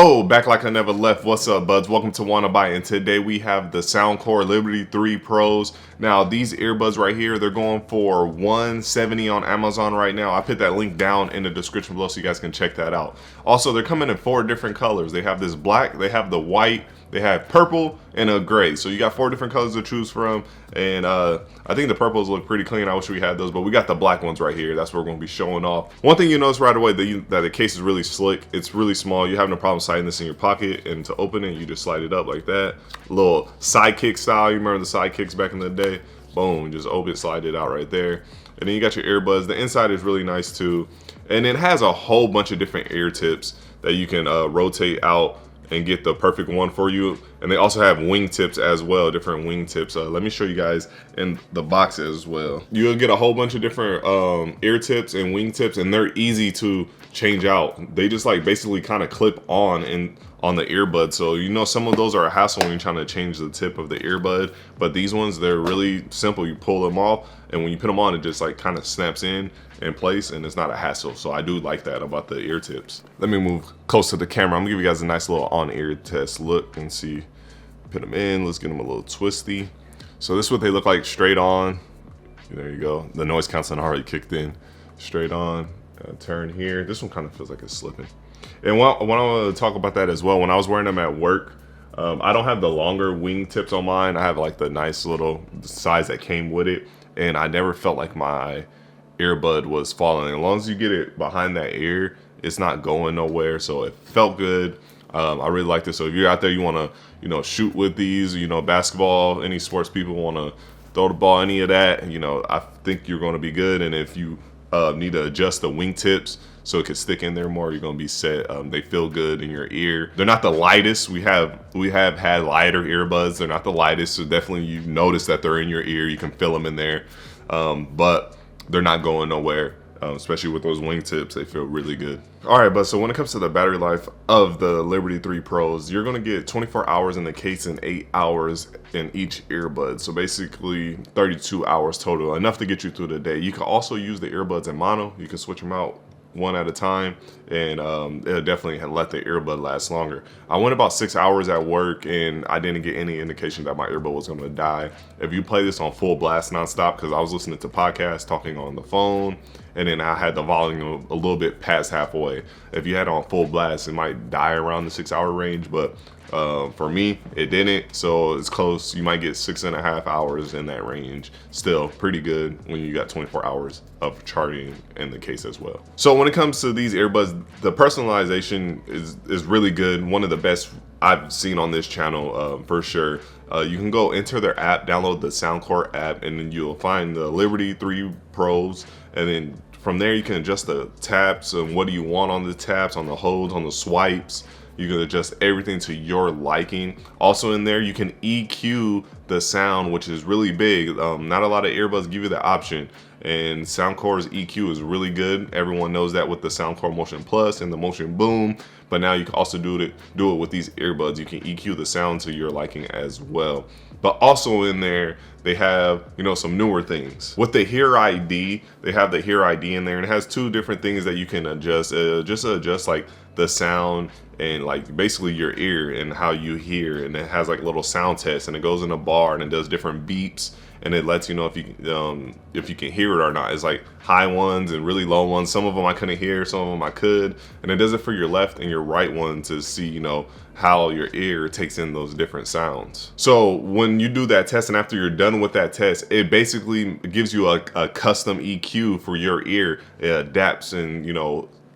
Oh, back like I never left. What's up, buds? Welcome to Wanna Buy, and today we have the Soundcore Liberty 3 Pros. Now, these earbuds right here, they're going for $170 on Amazon right now. I put that link down in the description below so you guys can check that out. Also, they're coming in 4 different colors. They have this black, they have the white, they have purple, and a gray. So you got 4 different colors to choose from. And I think the purples look pretty clean. I wish we had those, but we got the black ones right here. That's what we're going to be showing off. One thing you notice right away, that the case is really slick. It's really small. You have no problem sliding this in your pocket, and to open it, you just slide it up like that. A little sidekick style. You remember the sidekicks back in the day? Boom, just open it, slide it out right there. And then you got your earbuds. The inside is really nice too. And it has a whole bunch of different ear tips that you can rotate out and get the perfect one for you. And they also have wing tips as well, different wing tips. Let me show you guys in the box as well. You'll get a whole bunch of different ear tips and wing tips, and they're easy to change out. They just like basically kind of clip on the earbud. So you know some of those are a hassle when you're trying to change the tip of the earbud, but these ones, they're really simple. You pull them off, and when you put them on, it just like kind of snaps in place, and it's not a hassle. So I do like that about the ear tips. Let me move close to the camera. I'm gonna give you guys a nice little on-ear test look and see. Put them in, let's get them a little twisty. So this is what they look like straight on. There you go. The noise canceling already kicked in. Straight on, turn here. This one kind of feels like it's slipping. And when I want to talk about that as well, when I was wearing them at work, I don't have the longer wing tips on mine. I have like the nice little size that came with it, and I never felt like my earbud was falling. As long as you get it behind that ear, it's not going nowhere. So it felt good. I really like this. So if you're out there, you want to, shoot with these, basketball, any sports people want to throw the ball, any of that, I think you're going to be good. And if you need to adjust the wing tips so it can stick in there more, you're going to be set. They feel good in your ear. They're not the lightest. We have had lighter earbuds. They're not the lightest. So definitely you notice that they're in your ear. You can feel them in there, but they're not going nowhere. Especially with those wing tips, they feel really good. All right, but so when it comes to the battery life of the Liberty 3 Pros, you're gonna get 24 hours in the case and 8 hours in each earbud. So basically 32 hours total, enough to get you through the day. You can also use the earbuds in mono. You can switch them out one at a time, and it'll definitely let the earbud last longer. I went about 6 hours at work, and I didn't get any indication that my earbud was gonna die. If you play this on full blast nonstop, because I was listening to podcasts, talking on the phone, and then I had the volume a little bit past halfway. If you had it on full blast, it might die around the 6 hour range, but for me, it didn't, so it's close. You might get 6.5 hours in that range. Still pretty good when you got 24 hours of charging in the case as well. So when it comes to these earbuds, the personalization is really good. One of the best I've seen on this channel, for sure. You can go enter their app, download the Soundcore app, and then you'll find the Liberty 3 Pros, and then from there you can adjust the taps and what do you want on the taps, on the holds, on the swipes. You can adjust everything to your liking. Also in there, you can EQ the sound, which is really big. Not a lot of earbuds give you the option, and Soundcore's EQ is really good. Everyone knows that with the Soundcore Motion Plus and the Motion Boom, but now you can also do it with these earbuds. You can EQ the sound to your liking as well. But also in there, they have, some newer things. With the Hear ID, they have the Hear ID in there, and it has 2 different things that you can adjust. Just to adjust like the sound and like basically your ear and how you hear, and it has like a little sound test, and it goes in a bar and it does different beeps, and it lets you know if you can hear it or not. It's like high ones and really low ones. Some of them I couldn't hear, some of them I could, and it does it for your left and your right one to see how your ear takes in those different sounds. So when you do that test, and after you're done with that test, it basically gives you a custom EQ for your ear. It adapts, and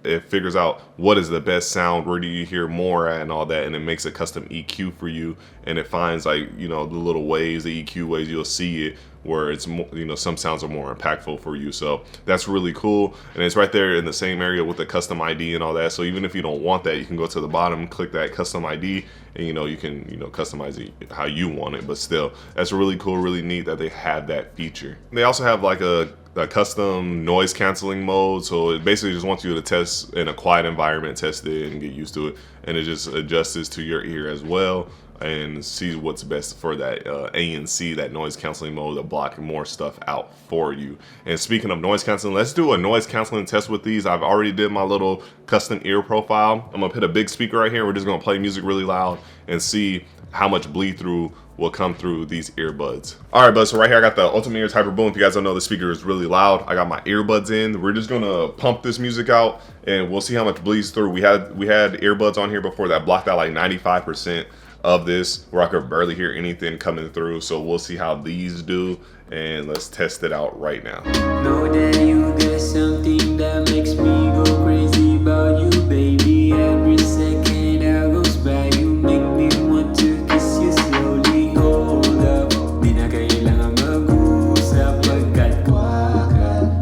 it figures out what is the best sound, where do you hear more at, and all that, and it makes a custom EQ for you, and it finds like the little waves, the EQ waves, you'll see it where it's more, some sounds are more impactful for you. So that's really cool, and it's right there in the same area with the custom ID and all that. So even if you don't want that, you can go to the bottom, click that custom ID, and you can customize it how you want it. But still, that's really cool, really neat that they have that feature. They also have like a custom noise canceling mode, so it basically just wants you to test in a quiet environment, test it and get used to it, and it just adjusts to your ear as well. and see what's best for that ANC, that noise canceling mode, to block more stuff out for you. And speaking of noise canceling, let's do a noise canceling test with these. I've already did my little custom ear profile. I'm gonna put a big speaker right here. We're just gonna play music really loud and see how much bleed through will come through these earbuds. All right, buds, so right here I got the Ultimate Ears Hyper Boom. If you guys don't know, the speaker is really loud. I got my earbuds in. We're just gonna pump this music out and we'll see how much bleeds through. We had earbuds on here before that blocked out like 95% of this, where I could barely hear anything coming through. So we'll see how these do, and let's test it out right now. Know that you got something that makes me go crazy about you, baby. Every second that goes by, you make me want to kiss you slowly. Hold up, di na kailangan mag-usap pagkat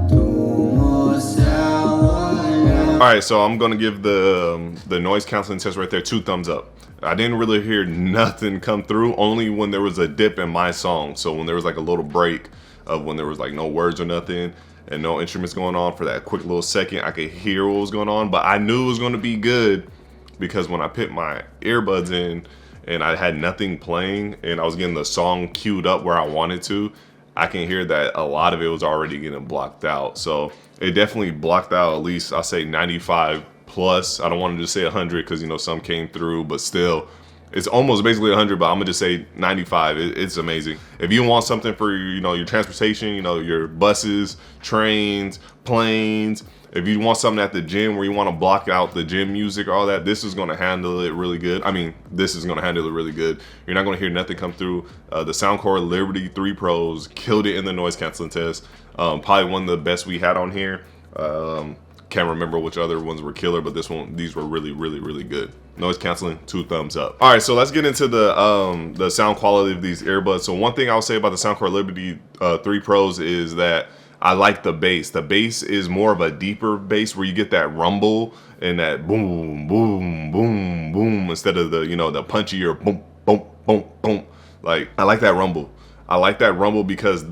tungo sa wala. All right, so I'm gonna give the noise canceling test right there 2 thumbs up. I didn't really hear nothing come through, only when there was a dip in my song. So when there was like a little break of when there was like no words or nothing and no instruments going on for that quick little second, I could hear what was going on, but I knew it was going to be good because when I put my earbuds in and I had nothing playing and I was getting the song queued up where I wanted to, I can hear that a lot of it was already getting blocked out. So it definitely blocked out at least, I'll say 95 plus. I don't want to just say 100 because, you know, some came through, but still it's almost basically 100, but I'm gonna just say 95. It's amazing. If you want something for, you know, your transportation, you know, your buses, trains, planes, if you want something at the gym where you want to block out the gym music, all that, this is going to handle it really good. I mean, this is going to handle it really good. You're not going to hear nothing come through. The Soundcore Liberty 3 Pros killed it in the noise canceling test. Probably one of the best we had on here. Can't remember which other ones were killer, but these were really, really, really good. Noise canceling, 2 thumbs up. All right, so let's get into the sound quality of these earbuds. So one thing I'll say about the Soundcore Liberty 3 Pros is that I like the bass. The bass is more of a deeper bass where you get that rumble and that boom, boom, boom, boom instead of the, you know, the punchier boom, boom, boom, boom. Like, I like that rumble. I like that rumble because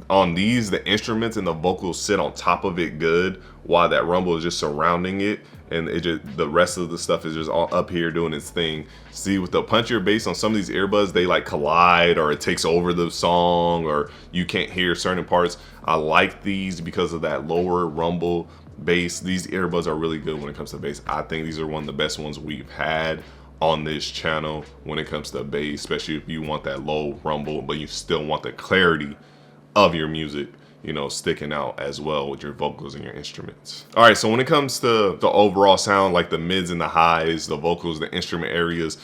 on these, the instruments and the vocals sit on top of it good, while that rumble is just surrounding it, and it just, the rest of the stuff is just all up here doing its thing. See, with the punchier bass on some of these earbuds, they like collide, or it takes over the song, or you can't hear certain parts. I like these because of that lower rumble bass. These earbuds are really good when it comes to bass. I think these are one of the best ones we've had on this channel when it comes to bass, especially if you want that low rumble, but you still want the clarity of your music, you know, sticking out as well with your vocals and your instruments. All right, so when it comes to the overall sound, like the mids and the highs, the vocals, the instrument areas,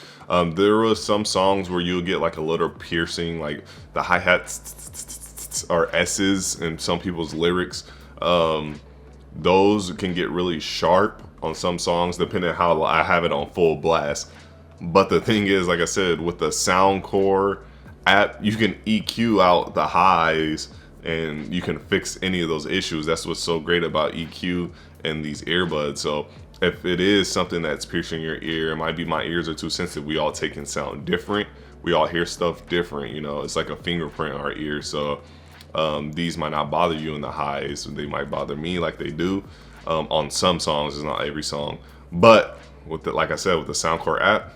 there were some songs where you'll get like a little piercing, like the hi-hats or S's in some people's lyrics. Those can get really sharp on some songs, depending on how I have it on full blast. But the thing is, like I said, with the Soundcore app, you can EQ out the highs and you can fix any of those issues. That's what's so great about EQ and these earbuds. So if it is something that's piercing your ear, it might be my ears are too sensitive. We all take in sound different. We all hear stuff different. You know, it's like a fingerprint on our ear. So these might not bother you in the highs. They might bother me like they do on some songs. It's not every song. But with the, like I said, with the Soundcore app,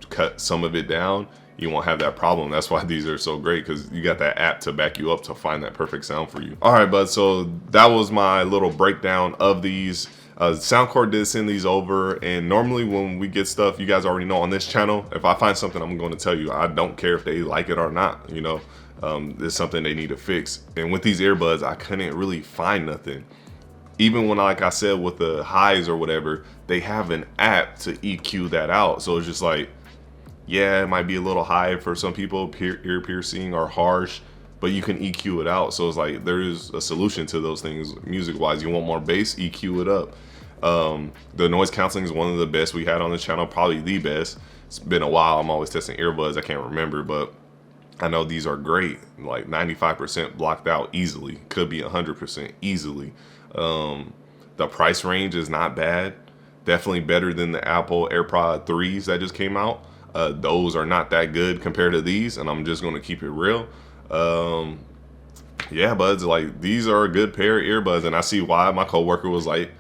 cut some of it down, you won't have that problem. That's why these are so great, because you got that app to back you up to find that perfect sound for you. All right, bud, so that was my little breakdown of these. Soundcore did send these over, and normally when we get stuff, you guys already know on this channel, if I find something, I'm going to tell you. I don't care if they like it or not, you know. It's something they need to fix. And with these earbuds, I couldn't really find nothing. Even when, like I said, with the highs or whatever, they have an app to EQ that out. So it's just like, yeah, it might be a little high for some people, ear piercing or harsh, but you can EQ it out. So it's like there is a solution to those things music wise. You want more bass, EQ it up. The noise canceling is one of the best we had on the channel, probably the best. It's been a while. I'm always testing earbuds. I can't remember, but I know these are great. Like 95% blocked out easily. Could be 100% easily. The price range is not bad. Definitely better than the Apple AirPod 3s that just came out. Those are not that good compared to these, and I'm just going to keep it real. Yeah, buds, like these are a good pair of earbuds, and I see why my coworker was like,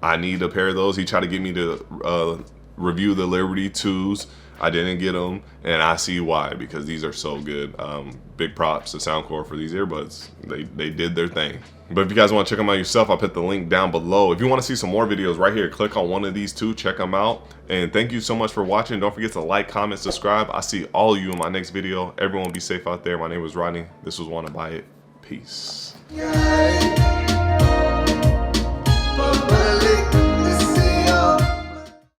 I need a pair of those. He tried to get me to review the Liberty 2s. I didn't get them, and I see why, because these are so good. Big props to Soundcore for these earbuds. They did their thing. But if you guys want to check them out yourself, I'll put the link down below. If you want to see some more videos right here, click on one of these two, check them out. And thank you so much for watching. Don't forget to like, comment, subscribe. I'll see all of you in my next video. Everyone be safe out there. My name was Rodney. This was Wanna Buy It. Peace. Yeah.